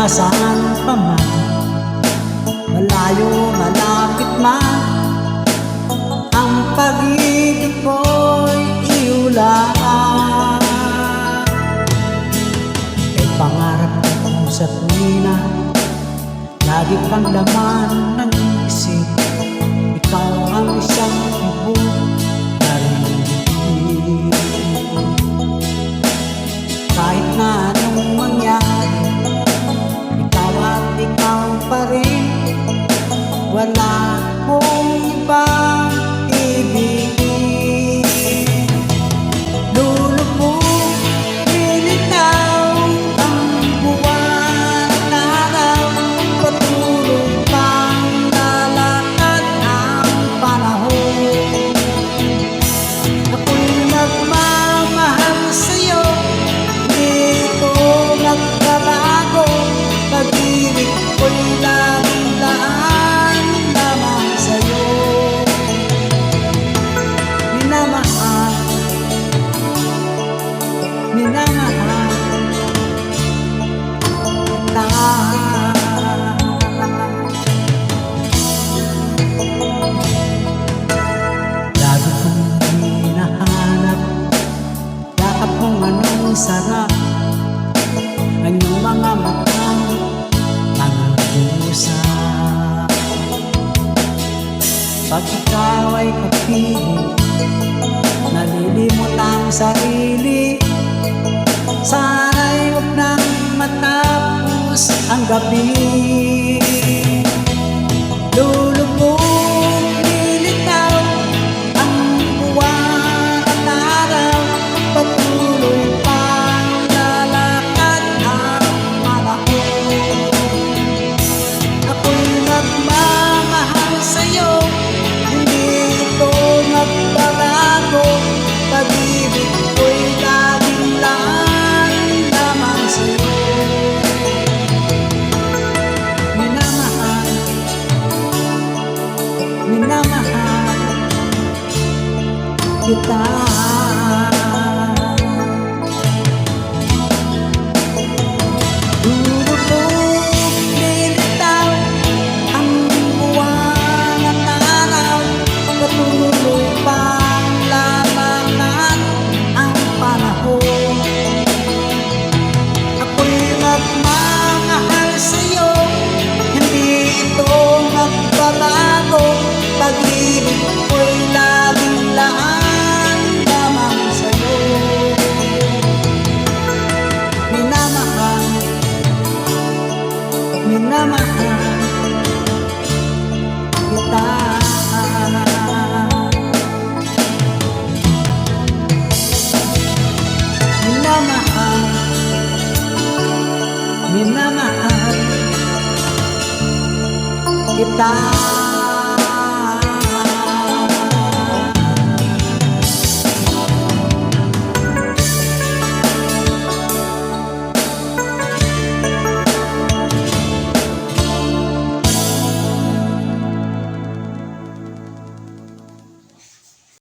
nasaan pa man, malayo malapit man, ang pag-ibig ko'y iulan. Kay pangarap ko sa tuwina, lagi kang laman ng isip. Ikaw ang isang ibon na rin. Kahit na anong mangyari, ikaw at ikaw pa rin. Wala kong ibang ibigin. Lulubog, lilitaw ang buwan at araw, patuloy pang lalakad ang panahon. Ako'y nagmamahal sa'yo, di ko nagbabago. Pag-ibig ko'y laging laan lamang sa'yo. Minamahal, minamahal kita. Lagi kong hinahanap, yakap kong anong sarap, ang iyong mga matang nag-uusap. Pag ikaw ay kapiling, nalilimot ang sarili. Sana'y huwag nang matapos ang gabi. Lulubog, lilitaw ang buwan at araw, patuloy pang lalakad ang panahon. Ako'y nagmamahal sa'yo, hindi ito nagbabago. Pag-ibig ko'y laging laan lamang sa'yo. Minamahal, minamahal kita. Lulubog, lilitaw ang buwan at araw, patuloy pang labanan ang panahon. Ako'y nagmamahal sa'yo, hindi ito magbabago. Pag-ibig ko'y laging laan lamang sa'yo. Minamahal, minamahal kita. Minamahal, minamahal kita.